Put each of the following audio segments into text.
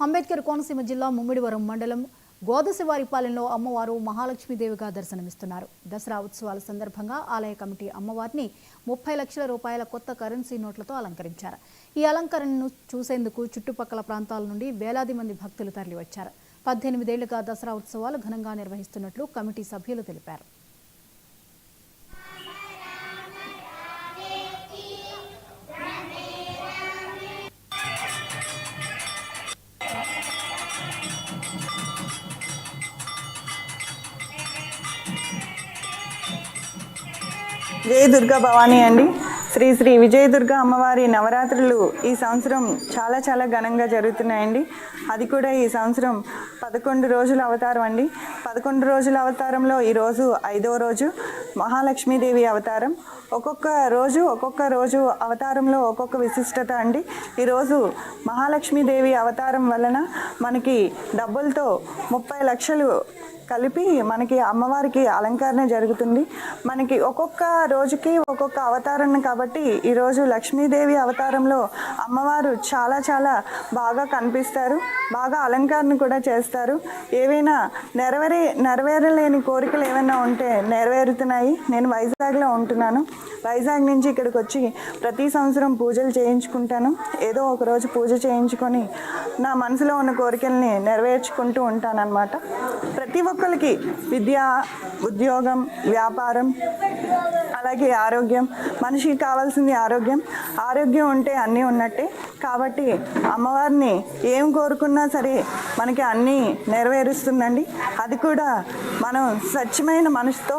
అంబేద్కర్ కోనసీమ జిల్లా ముమ్మిడివరం మండలం గోదశివారిపాలెంలో అమ్మవారు మహాలక్ష్మీదేవిగా దర్శనమిస్తున్నారు. దసరా ఉత్సవాల సందర్భంగా ఆలయ కమిటీ అమ్మవారిని 30 లక్షల రూపాయల కొత్త కరెన్సీ నోట్లతో అలంకరించారు. ఈ అలంకరణను చూసేందుకు చుట్టుపక్కల ప్రాంతాల నుండి వేలాది మంది భక్తులు తరలివచ్చారు. 18 ఏళ్లుగా దసరా ఉత్సవాలు ఘనంగా నిర్వహిస్తున్నట్లు కమిటీ సభ్యులు తెలిపారు. జై దుర్గా భవానీ అండి. శ్రీ శ్రీ విజయదుర్గా అమ్మవారి నవరాత్రులు ఈ సంవత్సరం చాలా ఘనంగా జరుగుతున్నాయండి. అది కూడా ఈ సంవత్సరం 11 రోజుల అవతారం అండి. 11 రోజుల అవతారంలో ఈరోజు 5వ రోజు మహాలక్ష్మీదేవి అవతారం. ఒక్కొక్క రోజు అవతారంలో ఒక్కొక్క విశిష్టత అండి. ఈరోజు మహాలక్ష్మీదేవి అవతారం వలన మనకి డబ్బులతో 30 లక్షలు కలిపి మనకి అమ్మవారికి అలంకరణ జరుగుతుంది. మనకి ఒక్కొక్క రోజుకి ఒక్కొక్క అవతారం కాబట్టి ఈరోజు లక్ష్మీదేవి అవతారంలో అమ్మవారు చాలా బాగా కనిపిస్తారు. బాగా అలంకరణ కూడా చేస్తారు. ఏవైనా నెరవేరలేని కోరికలు ఏమైనా ఉంటే నెరవేరుతున్నాయి. నేను వైజాగ్లో ఉంటున్నాను. వైజాగ్ నుంచి ఇక్కడికి వచ్చి ప్రతి సంవత్సరం పూజలు చేయించుకుంటాను. ఏదో ఒక రోజు పూజ చేయించుకొని నా మనసులో ఉన్న కోరికల్ని నెరవేర్చుకుంటూ ఉంటానన్నమాట. ప్రతి ఒక్కరికి విద్య, ఉద్యోగం, వ్యాపారం, అలాగే ఆరోగ్యం. మనిషికి కావాల్సింది ఆరోగ్యం ఉంటే అన్నీ ఉన్నట్టే. కాబట్టి అమ్మవారిని ఏం కోరుకున్నా సరే మనకి అన్నీ నెరవేరుస్తుందండి. అది కూడా మనం స్వచ్ఛమైన మనసుతో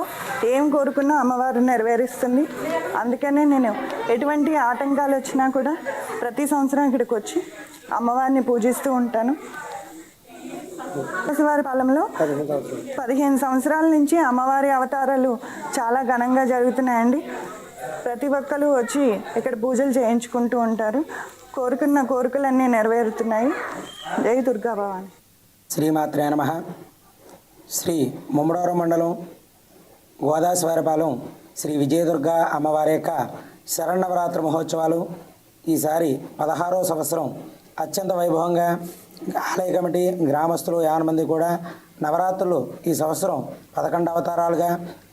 ఏం కోరుకున్నా అమ్మవారు నెరవేరుస్తుంది. అందుకనే నేను ఎటువంటి ఆటంకాలు వచ్చినా కూడా ప్రతి సంవత్సరం ఇక్కడికి వచ్చి అమ్మవారిని పూజిస్తూ ఉంటాను. గోదశివారిపాలెంలో 15 సంవత్సరాల నుంచి అమ్మవారి అవతారాలు చాలా ఘనంగా జరుగుతున్నాయండి. ప్రతి ఒక్కరు వచ్చి ఇక్కడ పూజలు చేయించుకుంటూ ఉంటారు. కోరుకున్న కోరికలన్నీ నెరవేరుతున్నాయి. జై దుర్గా భవాని. శ్రీమాత్రే నమః. శ్రీ ముమ్మడివరం మండలం గోదాశివారిపాలెం శ్రీ విజయదుర్గా అమ్మవారి యొక్క శరన్నవరాత్రి మహోత్సవాలు ఈసారి 16వ సంవత్సరం అత్యంత వైభవంగా ఆలయ కమిటీ, గ్రామస్తులు 50 మంది కూడా నవరాత్రులు ఈ సంవత్సరం 11 అవతారాలుగా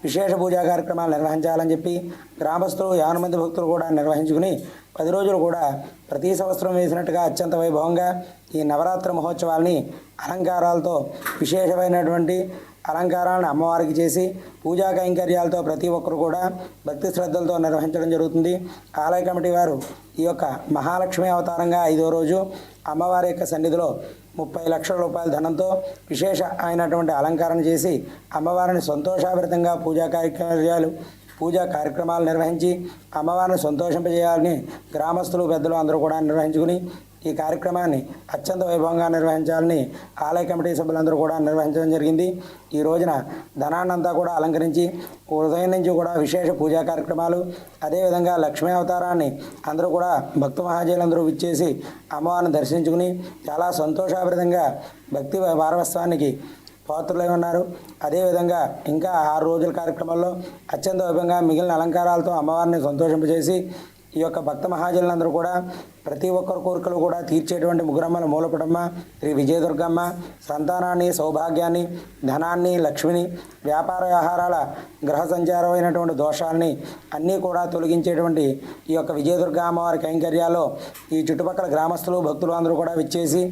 విశేష పూజా కార్యక్రమాలు నిర్వహించాలని చెప్పి గ్రామస్తులు 50 మంది భక్తులు కూడా నిర్వహించుకుని 10 రోజులు కూడా ప్రతి సంవత్సరం వేసినట్టుగా అత్యంత వైభవంగా ఈ నవరాత్రి మహోత్సవాల్ని అలంకారాలతో విశేషమైనటువంటి అలంకారాలను అమ్మవారికి చేసి పూజా కైంకర్యాలతో ప్రతి ఒక్కరు కూడా భక్తి శ్రద్ధలతో నిర్వహించడం జరుగుతుంది. ఆలయ కమిటీ వారు ఈ యొక్క మహాలక్ష్మి అవతారంగా 5వ రోజు అమ్మవారి యొక్క సన్నిధిలో 30 లక్షల రూపాయల ధనంతో విశేష అయినటువంటి అలంకరణ చేసి అమ్మవారిని సంతోషాభరితంగా పూజా కార్యక్రమాలు నిర్వహించి అమ్మవారిని సంతోషింపజేయాలని గ్రామస్తులు, పెద్దలు అందరూ కూడా నిర్వహించుకుని ఈ కార్యక్రమాన్ని అత్యంత వైభవంగా నిర్వహించాలని ఆలయ కమిటీ సభ్యులందరూ కూడా నిర్వహించడం జరిగింది. ఈ రోజున ధనాన్నంతా కూడా అలంకరించి ఉదయం నుంచి కూడా విశేష పూజా కార్యక్రమాలు, అదేవిధంగా లక్ష్మీ అవతారాన్ని అందరూ కూడా భక్త మహాజనులందరూ విచ్చేసి అమ్మవారిని దర్శించుకుని చాలా సంతోషాభరితంగా భక్తి పారవస్వానికి పాత్రులై ఉన్నారు. అదేవిధంగా ఇంకా 6 రోజుల కార్యక్రమాల్లో అత్యంత వైభవంగా మిగిలిన అలంకారాలతో అమ్మవారిని సంతోషింపజేసి ఈ యొక్క భక్త మహాజనులందరూ కూడా ప్రతి ఒక్కరి కోరికలు కూడా తీర్చేటువంటి ముగ్గురమ్మల మూలపుటమ్మ శ్రీ విజయదుర్గమ్మ సంతానాన్ని, సౌభాగ్యాన్ని, ధనాన్ని, లక్ష్మిని, వ్యాపార వ్యవహారాల గ్రహ సంచారమైనటువంటి దోషాలని అన్నీ కూడా తొలగించేటువంటి ఈ యొక్క విజయదుర్గా అమ్మవారి కైంకర్యాల్లో ఈ చుట్టుపక్కల గ్రామస్తులు, భక్తులు అందరూ కూడా విచ్చేసి